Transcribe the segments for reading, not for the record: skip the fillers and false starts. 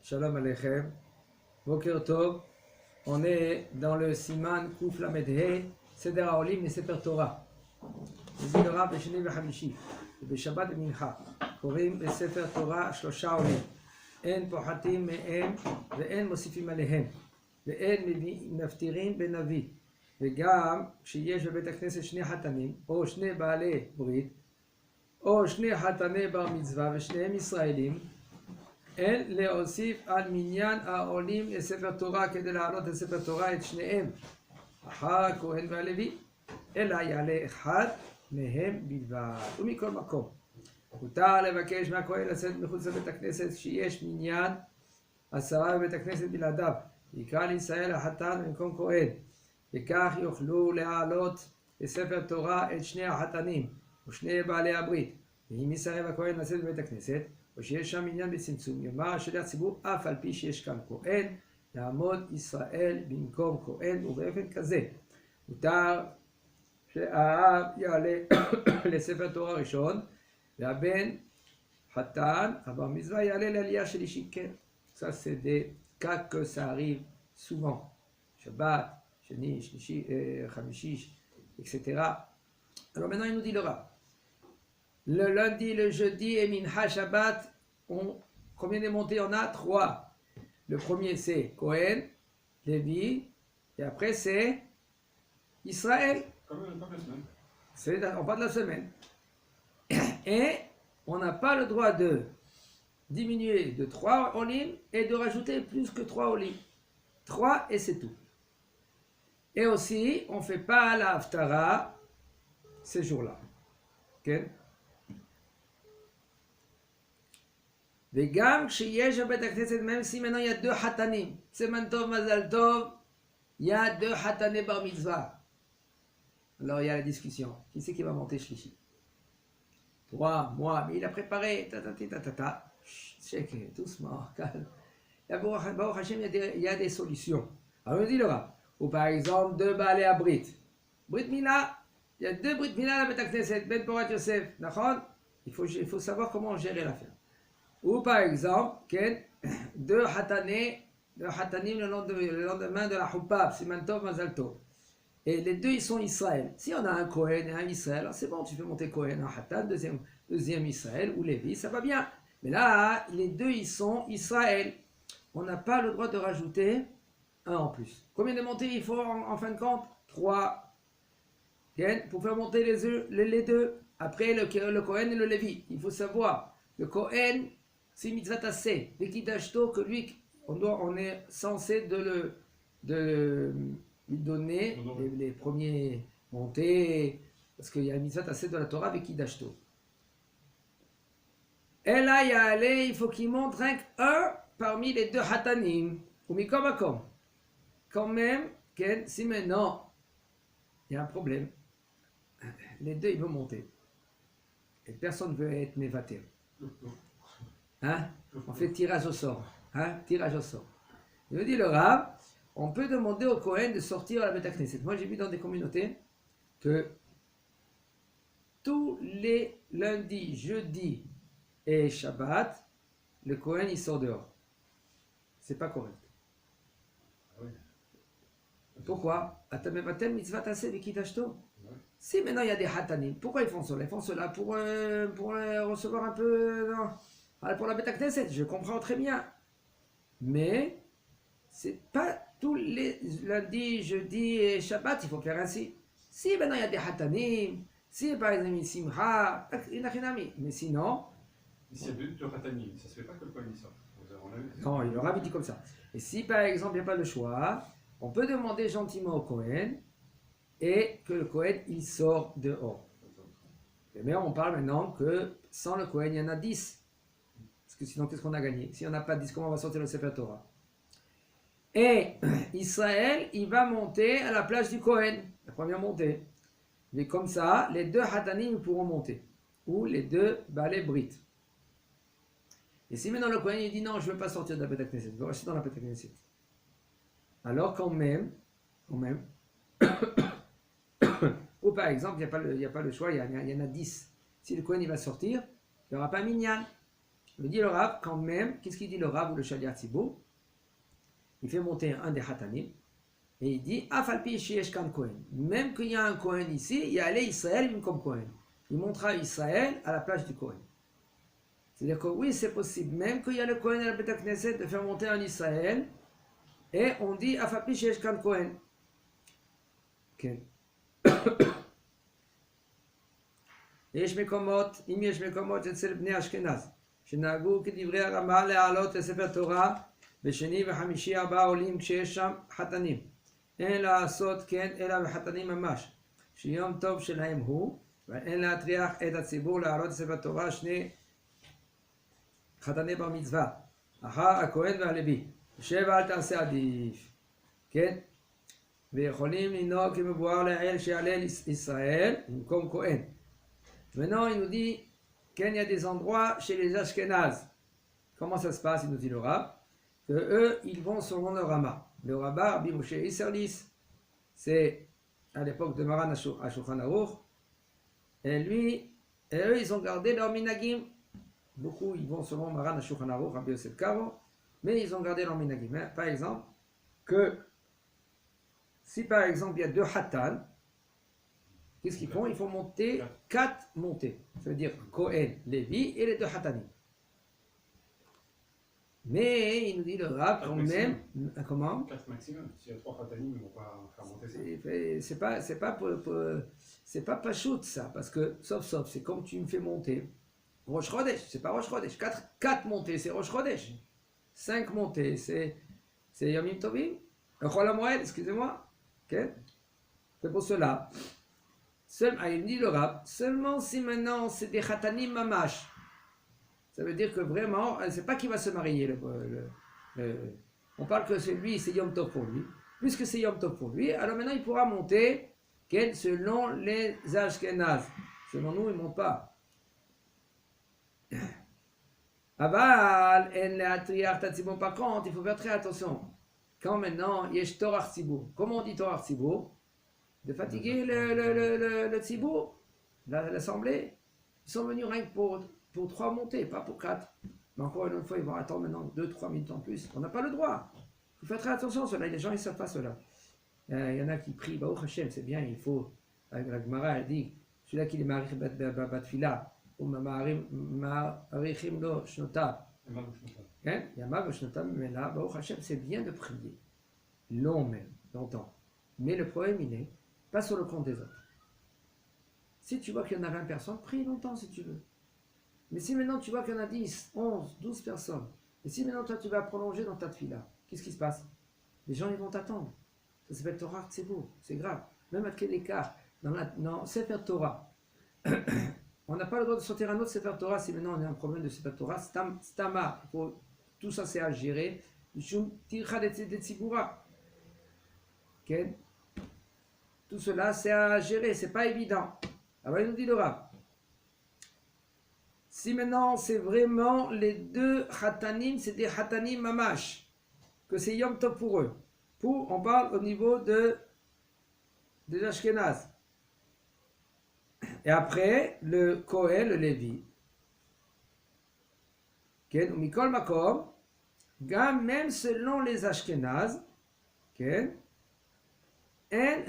Shalom Aleichem. Boker Tov. On est dans le Siman Kuf Lamed He, Seder HaOlim et Sefer Torah. Le Rav Besheni V'Hamishi, B'Shabbat Mincha. קוראים בספר תורה 3 עולים. אין פוחתים מהם ואין מוסיפים עליהם. ואין מפטירים בנביא. וגם כשיש בבית הכנסת 2 חתנים, או 2 בעלי ברית, או 2 חתני בר מצווה ושניהם ישראלים, אין להוסיף על מניין העולים לספר תורה כדי להעלות לספר תורה את שניהם, אחר הכהן והלוי, אלא יעלה אחד מהם בלבד. ומכל מקום, מותר לבקש מהכהן לצאת מחוץ לבית הכנסת שיש מניין 10 בבית הכנסת בלעדיו, ויקרא לישראל החתן במקום כהן, וכך יוכלו להעלות לספר תורה את 2 החתנים ו2 בעלי הברית. ואם יסרב הכהן לצאת בבית הכנסת, או שיש שם עניין בצמצום, יאמר השליח ציבור, אף על פי שיש כאן כהן, יעמוד ישראל במקום כהן, ובאופן כזה מותר שהאב יעלה לספר תורה ראשון, והבן חתן, הבר מצווה, יעלה לעלייה שלישית. כן, ça c'est des cas que ça arrive souvent. Shabbat, Sheni, Shlishi, Khamishi, etc. Alors maintenant il nous dit le Rav. Le lundi, le jeudi et Mincha Shabbat, combien de montées on a? 3. Le premier c'est Cohen, Lévi, et après c'est Israël. Comme la semaine. On parle de la semaine. Et on n'a pas le droit de diminuer de 3 olim et de rajouter plus que 3 olim. 3 et c'est tout. Et aussi, on ne fait pas la haftara ces jours-là. Okay? וגם כשיש בבית הכנסת, même si maintenant il y a 2 חתנים, סימן טוב, מזל טוב, il y a 2 חתני בר מצווה. Alors il y a la discussion. Qui c'est qui va monter Shlishi? Toi, moi, mais il a préparé, doucement, calme. Baruch Hashem, il y a des solutions. Alors on dit le Rav, ou par exemple 2 Baalei Abrit. Brit Mila, il y a 2 Brit Mila à la Beit Knesset, Ben Porat Yosef, il faut savoir comment gérer l'affaire. Ou par exemple, 2 Hatanim le lendemain de la Huppab, Siman Tov, Mazal Tov. Et les 2 ils sont Israël. Si on a un Cohen et un Israël, alors c'est bon, tu peux monter Cohen, un Hatan, deuxième Israël, ou Lévi, ça va bien. Mais là, les 2 ils sont Israël. On n'a pas le droit de rajouter un en plus. Combien de montées il faut en fin de compte? 3. Pour faire monter les 2. Après le Cohen et le Lévi. Il faut savoir, le Cohen, c'est mitzvah tassé. Vekidashto, que lui, on est censé de lui donner les premiers montées, parce qu'il y a une mitzvah tassé de la Torah Vekidashto. Et là, il faut qu'il monte rien qu'un parmi les 2 hatanim. Ou mikomakom. Quand même, si maintenant il y a un problème, les 2 ils vont monter. Et personne ne veut être mévaté. Hein? On fait tirage au sort. Hein? Tirage au sort. Il nous dit le Rav, on peut demander au Cohen de sortir à la Beit Knesset. Moi j'ai vu dans des communautés que tous les lundis, jeudis et Shabbat, le Cohen il sort dehors. C'est pas correct. Pourquoi? Si maintenant il y a des hatanim, pourquoi ils font cela? Ils font cela pour recevoir un peu pour la Beit Knesset, je comprends très bien. Mais c'est pas tous les lundis, jeudis et Shabbat, il faut faire ainsi. Si maintenant il y a des hatanim, si par exemple il simcha, mais sinon. S'il y a 2 hatanim, ça se fait pas que le Kohen sort. Non, il aura dit comme ça. Et si par exemple il n'y a pas le choix, on peut demander gentiment au Cohen et que le Cohen il sort dehors. Mais on parle maintenant que sans le Cohen il y en a 10. Parce que sinon qu'est-ce qu'on a gagné? Si on n'a pas 10, comment on va sortir le Sefer Torah? Et Israël il va monter à la place du Cohen, la première montée. Mais comme ça, les 2 hatanim pourront monter. Ou les 2 Baalei Brit. Et si maintenant le Cohen il dit non, je ne veux pas sortir de la Beit Knesset, je veux rester dans la Beit Knesset. Alors quand même, ou par exemple, il n'y a pas le choix, il y en a 10. Si le Cohen il va sortir, il n'y aura pas minyan. Me dit le Rav, quand même, qu'est-ce qu'il dit le Rav ou le Shaliach Tzibur? Il fait monter un des Hatanim, et il dit, Afalpi Sheyesh Kan Kohen. Même qu'il y a un Kohen ici, il y a allé Israël comme Kohen. Il montrera Israël à la place du Kohen. C'est-à-dire que oui, c'est possible, même qu'il y a le Kohen à la Beth Knesset, de faire monter un Israël, et on dit, Afalpi Sheyesh Kan Kohen. Okay. יש מקומות, אם יש מקומות אצל בני אשכנז, שנהגו כדברי הרמה להעלות לספר תורה בשני וחמישי 4 עולים כשיש שם חתנים. אין לעשות כן אלא בחתנים ממש, שיום טוב שלהם הוא, ואין להטריח את הציבור להעלות לספר תורה 2 חתני בר מצווה, אחר הכהן והלוי. יושב אל תעשה עדיף. כן? ויכולים לנהוג כמבואר לעיל שיעלה ישראל במקום כהן. Maintenant, il nous dit qu'il y a des endroits chez les Ashkénazes. Comment ça se passe? Il nous dit le Rav, que eux, ils vont selon le Rama. Le Rabbah, Rabbi Moshe Isserlis, c'est à l'époque de Maran à Shulchan Aruch, et eux, ils ont gardé leur minagim. Beaucoup, ils vont selon Maran à Shulchan Aruch, Rabbi Yosef Karo, mais ils ont gardé leur minagim. Par exemple, que si par exemple il y a 2 Hatan, qu'est-ce qu'ils font? Il faut monter 4 montées. Ça veut dire Kohen, Lévi et les 2 Hatanim. Mais il nous dit le Rav quand même. Comment? 4 maximum. S'il y a 3 Hatanim, ils ne vont pas faire monter ça. C'est pas pachout ça, parce que sauf, c'est comme tu me fais monter. Rosh Chodesh, c'est pas Rosh Chodesh. 4 montées, c'est Rosh Chodesh. 5 montées, c'est Yomim Tovim. Chol HaMoed, excusez-moi. Okay? C'est pour cela. Il dit le Rav, seulement si maintenant c'est des Khatanim Mamash. Ça veut dire que vraiment, c'est pas qui va se marier. On parle que c'est lui, c'est Yom Tov pour lui. Puisque c'est Yom Tov pour lui, alors maintenant il pourra monter selon les Ashkenaz. Selon nous, il ne monte pas. Aval, par contre, il faut faire très attention. Quand maintenant, Yesh Torah Tzibur. Comment on dit Torah Tzibur? De fatiguer le Tzibour, l'assemblée. Ils sont venus rien que pour 3 montées, pas pour 4. Mais encore une fois, ils vont attendre maintenant 2-3 minutes en plus. On n'a pas le droit. Il faut faire très attention, cela. Les gens, ils ne savent pas cela. Il y en a qui prient, Baruch Hashem, c'est bien, il faut. La Gemara, elle dit, celui-là qui est marié batfila, ou marichim lo shnota. Yamav lo shnota, mais là, Baruch Hashem, c'est bien de prier. Long même, longtemps. Mais le problème, il est pas sur le compte des autres. Si tu vois qu'il y en a 20 personnes, prie longtemps si tu veux. Mais si maintenant tu vois qu'il y en a 10, 11, 12 personnes, et si maintenant toi tu vas prolonger dans ta tefila, qu'est-ce qui se passe? Les gens ils vont t'attendre. Ça s'appelle Torah Tzibur, c'est grave. Même à quel écart, dans Sefer Torah, on n'a pas le droit de sortir un autre Sefer Torah si maintenant on a un problème de Sefer Torah. Stama, tout ça c'est à gérer. Tout cela, c'est à gérer, c'est pas évident. Alors il nous dit le Rav. Si maintenant c'est vraiment les 2 Khatanim, c'est des Khatanim Mamash, que c'est Yom Tov pour eux. On parle au niveau des Ashkenaz. Et après, le Kohen, le Lévi. Ken, Mikol Makom, même selon les Ashkenaz, Ken, même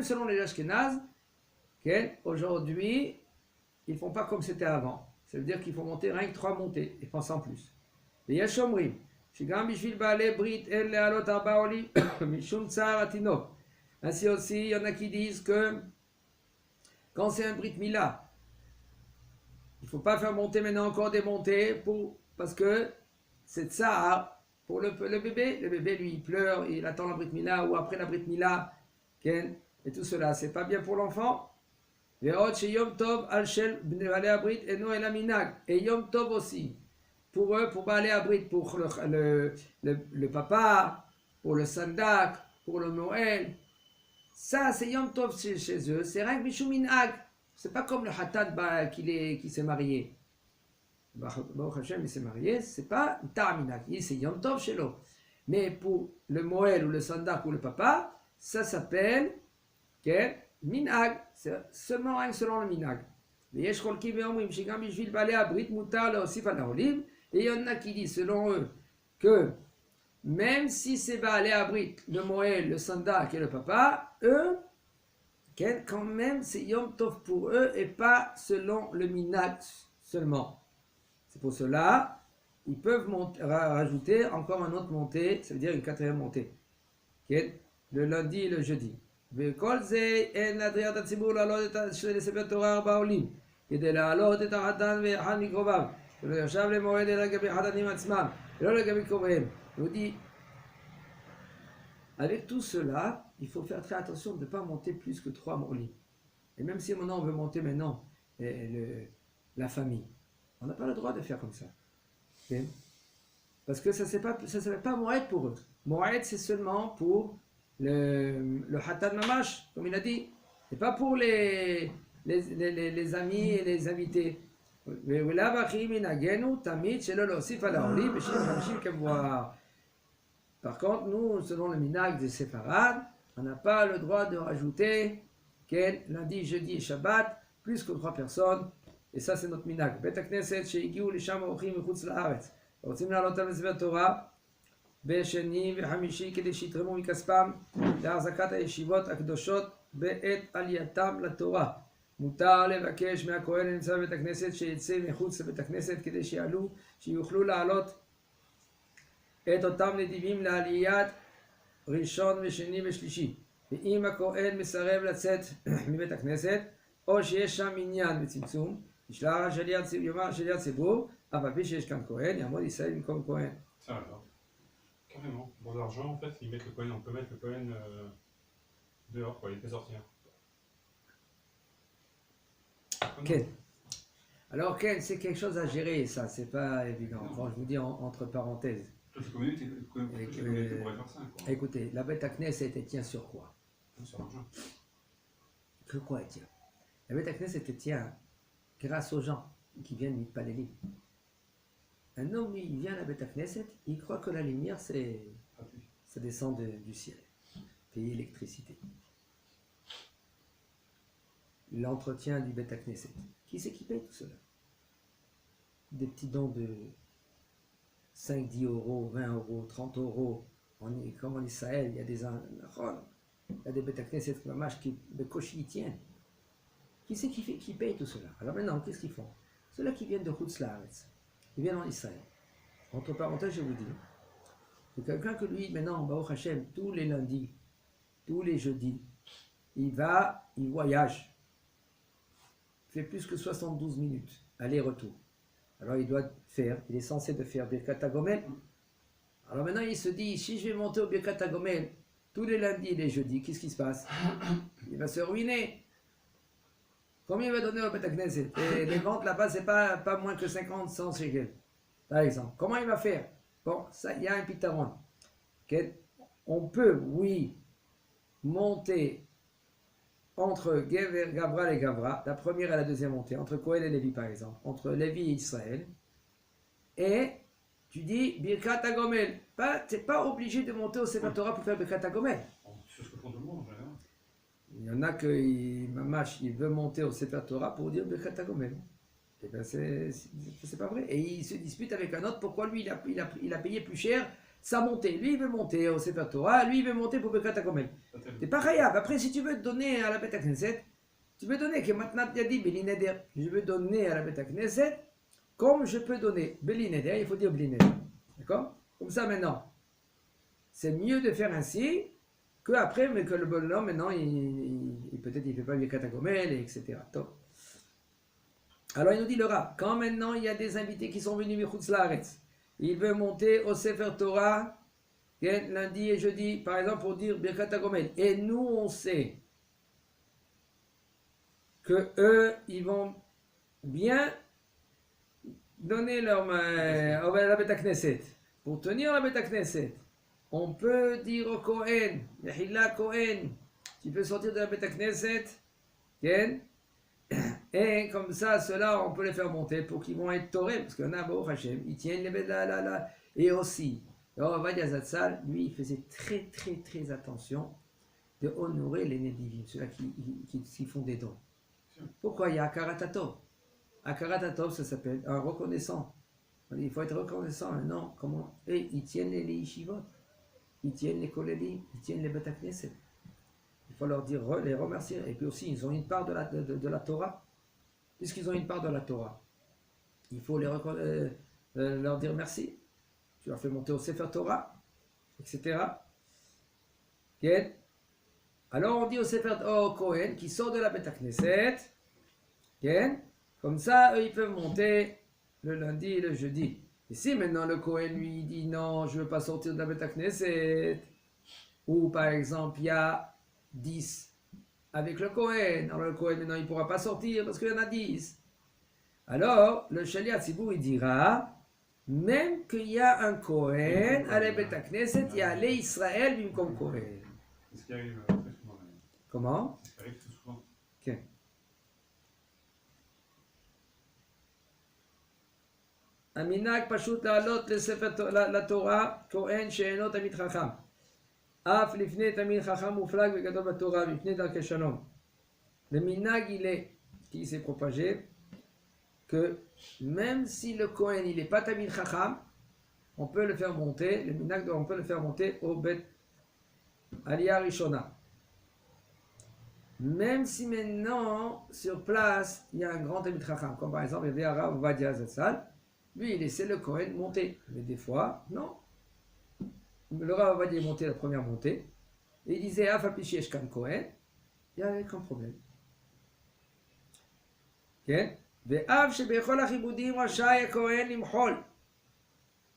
selon les Ashkenaz, aujourd'hui, ils ne font pas comme c'était avant. Ça veut dire qu'il faut monter rien que 3 montées, et pas sans plus. Et Yashomrim, ainsi aussi, il y en a qui disent que quand c'est un Brit Mila, il ne faut pas faire monter maintenant encore des montées parce que c'est ça. Pour le bébé, lui, il pleure, il attend la Brit Mila, ou après la Brit Mila, et tout cela, c'est pas bien pour l'enfant. Et Yom Tov et Yom Tov aussi, pour eux, pour Baalei Abrit, pour le papa, pour le Sandak, pour le Noël, ça c'est Yom Tov chez eux, c'est rien que Mishum Minhag, c'est pas comme le Hatan qui s'est marié. Baruch Hashem, il s'est marié, c'est pas Ta'aminak, c'est Yom Tov chez l'eau. Mais pour le Moël ou le Sandak ou le papa, ça s'appelle minhag, c'est seulement un selon le minhag. Et il y en a qui disent selon eux que même si c'est Baalé Abrit, le Moël, le Sandak et le papa, eux, quand même c'est Yom Tov pour eux et pas selon le minhag seulement. C'est pour cela ils peuvent rajouter encore une autre montée, ça veut dire une quatrième montée, le lundi et le jeudi. וכל זה אין להטריח את הציבור להעלות את ספר תורה 4 עולים כדי להעלות את החתן ואחד מקרוביו ולא ישב למועד אלא לגבי חתנים עצמם ולא לגבי קרוביהם. Il dit, avec tout cela, il faut faire très attention de ne pas monter plus que 3 molim. Et même si maintenant on veut monter maintenant la famille, on n'a pas le droit de faire comme ça. Okay? Parce que ça ne s'appelle pas Moed pour eux. Moed c'est seulement pour le Hatan Mamash, comme il a dit, et pas pour les amis et les invités. Par contre, nous, selon le minhag des séfarades, on n'a pas le droit de rajouter lundi, jeudi et Shabbat, plus que 3 personnes, et ça c'est notre minhag. Bet HaKnesset she'igiu lisham orchim mechutz la'aretz, רוצים לעלות על ספר תורה בשני וחמישי כדי שיתרמו מכספם להחזקת הישיבות הקדושות בעת עלייתם לתורה. מותר לבקש מהכהן הנמצא בבית הכנסת שיצא מחוץ לבית הכנסת כדי שיוכלו לעלות את אותם נדיבים לעליית ראשון ושני ושלישי. ואם הכהן מסרב לצאת מבית הכנסת או שיש שם עניין וצמצום, יומר שליח ציבור, אבל פי שיש כאן כהן, יעמוד ישראל במקום כהן. Ça alors. Carrément. Dans l'argent, en fait, ils mettent le Cohen, on peut mettre le Cohen dehors, quoi, il peut sortir. Ken. Alors Ken, c'est quelque chose à gérer, ça, c'est pas évident. Quand je vous dis entre parenthèses. Écoutez, la Beth HaKnesset, elle tient sur quoi? Sur l'argent. Que quoi elle tient? La Beth HaKnesset, elle tient grâce aux gens qui viennent mitpalelim. Un homme, il vient à la Beth HaKnesset, il croit que la lumière, ça descend du ciel. Payer l'électricité. L'entretien du Beth HaKnesset. Qui c'est qui paye tout cela? Des petits dons de 5, 10 euros, 20 euros, 30 euros. Comme en Israël, il y a des Beth HaKnesset qui y tiennent. Qui c'est qui paye tout cela? Alors maintenant, qu'est-ce qu'ils font? Ceux-là qui viennent de Chutz La'aretz, ils viennent en Israël. Entre parenthèses, je vous dis, c'est quelqu'un que lui, maintenant, Baruch Hashem, tous les lundis, tous les jeudis, il voyage. Il fait plus que 72 minutes, aller-retour. Alors il est censé de faire Birkat HaGomel. Alors maintenant, il se dit, si je vais monter au Birkat HaGomel tous les lundis et les jeudis, qu'est-ce qui se passe? Il va se ruiner. Combien il va donner au Beth HaKnesset? Et les ventes là-bas, c'est pas moins que 50, 100 shekels, par exemple. Comment il va faire? Bon, ça, il y a un pitaron. On peut, oui, monter entre Gavra et Gavra, la première et la deuxième montée, entre Kohen et Lévi par exemple, entre Lévi et Israël, et tu dis Birkat HaGomel. Tu n'es pas obligé de monter au Sefer Torah pour faire Birkat HaGomel. C'est ce que font tout le monde en général. Il y en a qui, Mamash, il veut monter au Sefer Torah pour dire Birkat HaGomel. Et bien c'est pas vrai. Et il se dispute avec un autre pourquoi lui il a payé plus cher sa montée. Lui il veut monter au Sefer Torah, lui il veut monter pour Birkat HaGomel. C'est pas khayab. Après si tu veux donner à la Beth HaKnesset, tu veux donner que maintenant tu as dit Beli Neder. Je veux donner à la Beth HaKnesset comme je peux donner Beli Neder, il faut dire Beli Neder. D'accord? Comme ça maintenant. C'est mieux de faire ainsi que après, mais que le bonhomme maintenant peut-être il fait pas Birkat HaGomel, etc. Top. Alors il nous dit le Rav, quand maintenant il y a des invités qui sont venus Michutz La'aretz, il veut monter au Sefer Torah lundi et jeudi, par exemple pour dire Birkat HaGomel, et nous on sait que eux ils vont bien donner leur main à la Beth HaKnesset. Pour tenir la Beth HaKnesset, on peut dire au Kohen, Mechila Kohen, tu peux sortir de la Beth HaKnesset, et comme ça, ceux-là, on peut les faire monter pour qu'ils vont être torés, parce qu'il y en a, Baruch Hashem, ils tiennent les là. Et aussi, alors Ovadia Zatzal, lui, il faisait très attention de honorer les Nédivim, ceux-là qui font des dons. Pourquoi il y a Akaratatov? Akaratatov, ça s'appelle un reconnaissant. Il faut être reconnaissant maintenant. Comment? Et ils tiennent les yeshivot, ils tiennent les kolélim, ils tiennent les Bet Knesset. Il faut leur dire, les remercier. Et puis aussi, ils ont une part de la Torah. Puisqu'ils ont une part de la Torah, il faut leur dire merci. Tu leur fais monter au Sefer Torah, etc. Okay. Alors on dit au Sefer Kohen qui sort de la Bet Knesset, okay. Comme ça, eux, ils peuvent monter le lundi et le jeudi. Et si maintenant le Kohen lui dit non, je ne veux pas sortir de la Bet Knesset, ou par exemple il y a 10 avec le Kohen, alors le Kohen maintenant il ne pourra pas sortir parce qu'il y en a 10. Alors le Shaliach Tzibur il dira, même qu'il y a un Kohen à la Bet Knesset, il y a les Israël bimkom Kohen. C'est ce qui arrive très souvent. Comment? C'est ce qui arrive très souvent. Ok. המנהג פשוט לעלות לספר לתורה כהן שאינו תלמיד חכם. אף לפני תלמיד חכם מופלג וגדול בתורה, מפני דרכי שלום. Le minhag, il est, qui s'est propagé, que même si le Kohen, il n'est pas Tamid Chacham, on peut le faire monter, le minhag, on peut le faire monter au Bet Aliyah Rishona. Même si maintenant, sur place, il y a un grand Tamid Chacham, comme par exemple, il y avait Arav Ovadia Zatzal, lui, il laissait le Kohen monter. Mais des fois, non. Le Rav Ovadia est monté la première montée, et il disait, Afa Pishi Eshkan Kohen, il n'y avait aucun problème. כן? ואף שבכל הכיבודים רשאי הכהן למחול.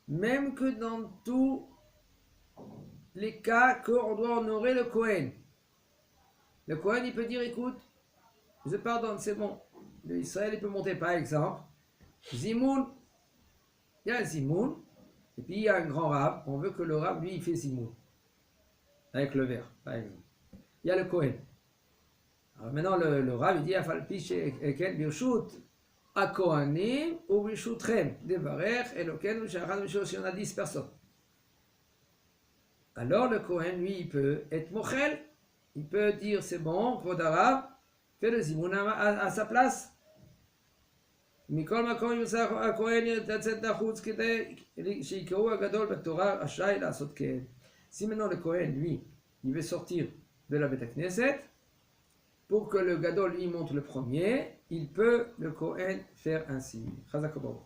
Même que dans tous les cas qu'on doit honorer le Kohen. Le Kohen, il peut dire, écoute, je pardonne, c'est bon. L'Israël, il peut monter, par exemple, Zimoun. Il y a un Zimoun, et puis il y a un grand rab. On veut que le rab, lui, il fait Zimoun. Avec le verre, par exemple. Il y a le Kohen. Alors maintenant, le Rav, il dit, Afalpi Eken Birshut, Akohanim, ou Birshutrem, Devarech, Eloken, Shachan, Bishot, si on a 10 personnes. Alors le Kohen, lui, il peut être Mochel, il peut dire, c'est bon, Kvod Arav, fais le Zimoun à sa place. Mikol Makom Yusach Akohen, Yatzet Nachutz, Kede, Shikau Agadol, Betorah, Ashai, la Sotken. Si maintenant le Kohen, lui, il veut sortir de la Bet Knesset, pour que le Gadol y monte le premier, il peut, le Kohen, faire ainsi. Chazak Baruch.